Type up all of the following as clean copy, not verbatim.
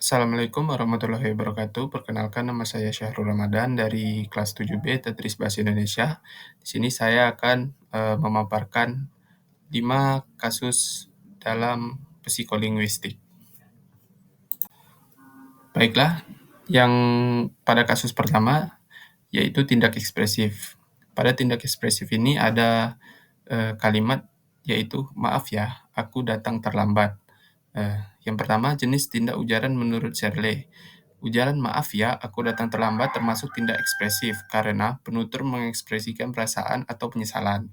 Assalamualaikum warahmatullahi wabarakatuh. Perkenalkan nama saya Syahrul Ramadan dari kelas 7B Tadris Bahasa Indonesia. Di sini saya akan memaparkan 5 kasus dalam psikolinguistik. Baiklah, yang pada kasus pertama yaitu tindak ekspresif. Pada tindak ekspresif ini ada kalimat yaitu maaf ya, aku datang terlambat. Yang pertama jenis tindak ujaran menurut Shirley. Ujaran maaf ya, aku datang terlambat termasuk tindak ekspresif karena penutur mengekspresikan perasaan atau penyesalan.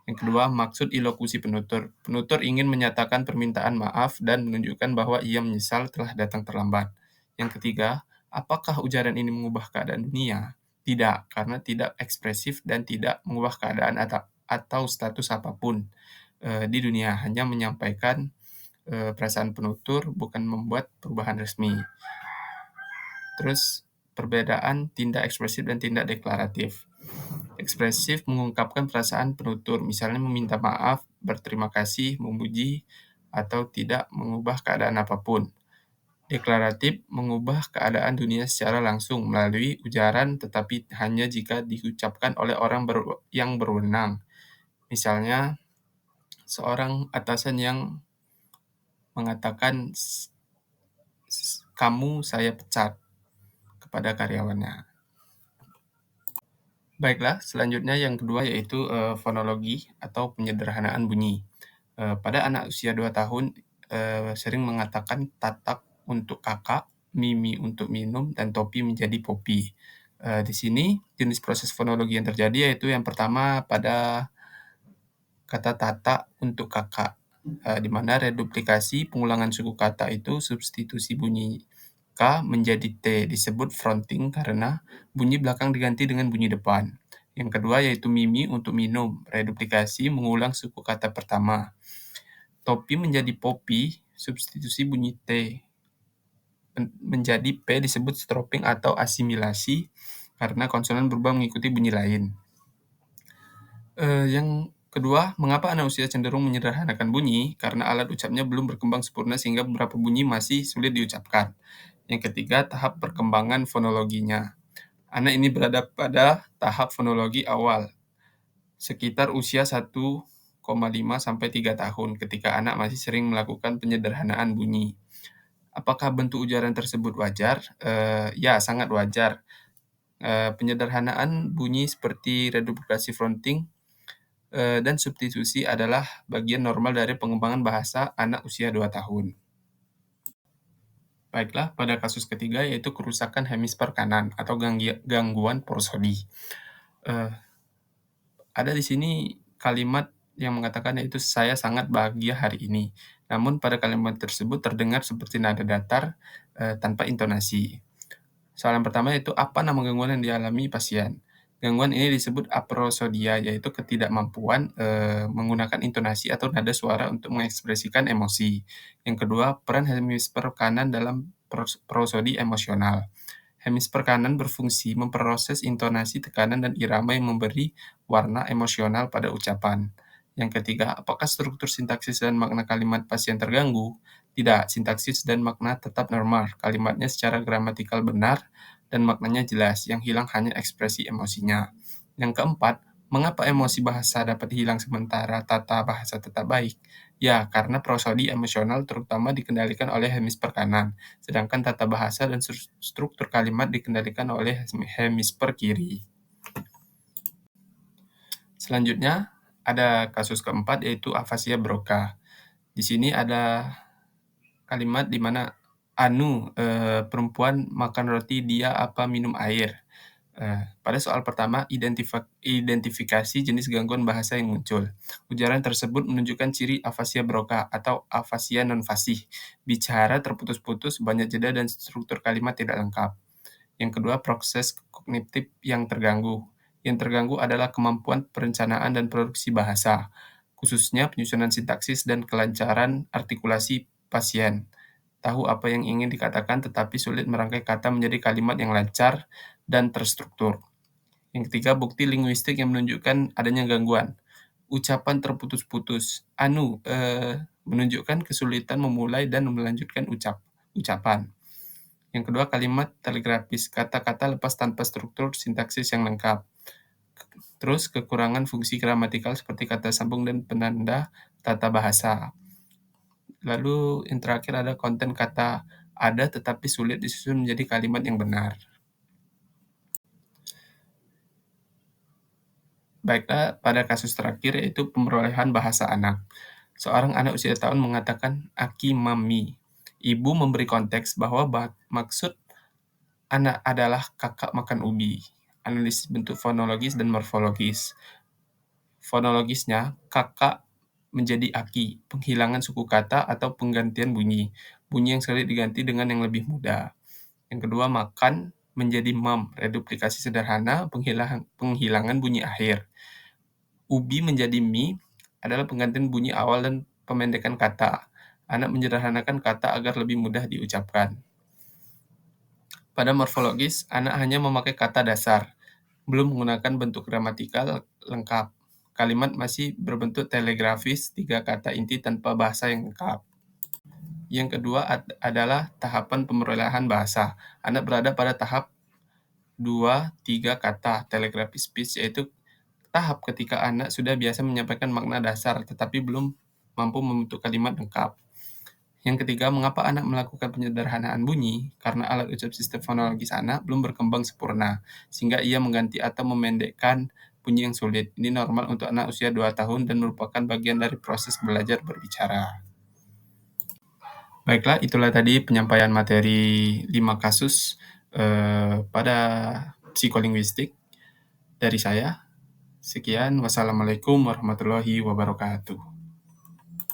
Yang kedua, maksud ilokusi penutur. Penutur ingin menyatakan permintaan maaf dan menunjukkan bahwa ia menyesal telah datang terlambat. Yang ketiga, apakah ujaran ini mengubah keadaan dunia? Tidak, karena tidak ekspresif dan tidak mengubah keadaan atau status apapun di dunia, hanya menyampaikan perasaan penutur, bukan membuat perubahan resmi. Terus, perbedaan tindak ekspresif dan tindak deklaratif. Ekspresif mengungkapkan perasaan penutur, misalnya meminta maaf, berterima kasih, memuji, atau tidak mengubah keadaan apapun. Deklaratif mengubah keadaan dunia secara langsung melalui ujaran, tetapi hanya jika diucapkan oleh orang yang berwenang. Misalnya, seorang atasan yang mengatakan, kamu saya pecat kepada karyawannya. Baiklah, selanjutnya yang kedua yaitu fonologi atau penyederhanaan bunyi. Pada anak usia 2 tahun sering mengatakan tatak untuk kakak, mimi untuk minum, dan topi menjadi popi. Di sini jenis proses fonologi yang terjadi yaitu yang pertama pada kata tata untuk kakak, di mana reduplikasi pengulangan suku kata itu substitusi bunyi K menjadi T, disebut fronting karena bunyi belakang diganti dengan bunyi depan. Yang kedua yaitu mimi untuk minum, reduplikasi mengulang suku kata pertama. Topi menjadi popi, substitusi bunyi T menjadi P, disebut stropping atau asimilasi karena konsonan berubah mengikuti bunyi lain. Yang kedua, mengapa anak usia cenderung menyederhanakan bunyi? Karena alat ucapnya belum berkembang sempurna sehingga beberapa bunyi masih sulit diucapkan. Yang ketiga, tahap perkembangan fonologinya. Anak ini berada pada tahap fonologi awal, sekitar usia 1,5 sampai 3 tahun, ketika anak masih sering melakukan penyederhanaan bunyi. Apakah bentuk ujaran tersebut wajar? Ya, sangat wajar. Penyederhanaan bunyi seperti reduplikasi fronting dan substitusi adalah bagian normal dari pengembangan bahasa anak usia 2 tahun. Baiklah, pada kasus ketiga yaitu kerusakan hemisfer kanan atau gangguan prosodi. Ada di sini kalimat yang mengatakan yaitu saya sangat bahagia hari ini. Namun pada kalimat tersebut terdengar seperti nada datar tanpa intonasi. Soalan pertama yaitu apa nama gangguan yang dialami pasien? Gangguan ini disebut aprosodia, yaitu ketidakmampuan menggunakan intonasi atau nada suara untuk mengekspresikan emosi. Yang kedua, peran hemisfer kanan dalam prosodi emosional. Hemisfer kanan berfungsi memproses intonasi, tekanan, dan irama yang memberi warna emosional pada ucapan. Yang ketiga, apakah struktur sintaksis dan makna kalimat pasien terganggu? Tidak, sintaksis dan makna tetap normal. Kalimatnya secara gramatikal benar dan maknanya jelas, yang hilang hanya ekspresi emosinya. Yang keempat, mengapa emosi bahasa dapat hilang sementara tata bahasa tetap baik? Ya, karena prosodi emosional terutama dikendalikan oleh hemisfer kanan, sedangkan tata bahasa dan struktur kalimat dikendalikan oleh hemisfer kiri. Selanjutnya, ada kasus keempat yaitu afasia Broca. Di sini ada kalimat di mana Anu, perempuan makan roti, dia apa minum air. Pada soal pertama, identifikasi jenis gangguan bahasa yang muncul. Ujaran tersebut menunjukkan ciri afasia Broca atau afasia non-fasih. Bicara terputus-putus, banyak jeda, dan struktur kalimat tidak lengkap. Yang kedua, proses kognitif yang terganggu. Yang terganggu adalah kemampuan perencanaan dan produksi bahasa, khususnya penyusunan sintaksis dan kelancaran artikulasi pasien. Tahu apa yang ingin dikatakan tetapi sulit merangkai kata menjadi kalimat yang lancar dan terstruktur. Yang ketiga, bukti linguistik yang menunjukkan adanya gangguan. Ucapan terputus-putus. Menunjukkan kesulitan memulai dan melanjutkan ucapan. Yang kedua, kalimat telegrafis, kata-kata lepas tanpa struktur sintaksis yang lengkap. Terus kekurangan fungsi gramatikal seperti kata sambung dan penanda tata bahasa. Lalu yang terakhir ada konten kata ada tetapi sulit disusun menjadi kalimat yang benar. Baiklah, pada kasus terakhir yaitu pemerolehan bahasa anak. Seorang anak usia tahun mengatakan "aki mami". Ibu memberi konteks bahwa maksud anak adalah kakak makan ubi. Analisis bentuk fonologis dan morfologis. Fonologisnya, kakak menjadi aki, penghilangan suku kata atau penggantian bunyi. Bunyi yang sulit diganti dengan yang lebih mudah. Yang kedua, makan menjadi mam, reduplikasi sederhana, penghilangan bunyi akhir. Ubi menjadi mi adalah penggantian bunyi awal dan pemendekan kata. Anak menyederhanakan kata agar lebih mudah diucapkan. Pada morfologis, anak hanya memakai kata dasar, belum menggunakan bentuk gramatikal lengkap. Kalimat masih berbentuk telegrafis, 3 kata inti tanpa bahasa yang lengkap. Yang kedua adalah tahapan pemerolehan bahasa. Anak berada pada tahap 2-3 kata telegrafis speech, yaitu tahap ketika anak sudah biasa menyampaikan makna dasar tetapi belum mampu membentuk kalimat lengkap. Yang ketiga, mengapa anak melakukan penyederhanaan bunyi? Karena alat ucap sistem fonologis anak belum berkembang sempurna, sehingga ia mengganti atau memendekkan bunyi yang sulit. Ini normal untuk anak usia 2 tahun dan merupakan bagian dari proses belajar berbicara. Baiklah, itulah tadi penyampaian materi 5 kasus pada psikolinguistik dari saya. Sekian, wassalamualaikum warahmatullahi wabarakatuh.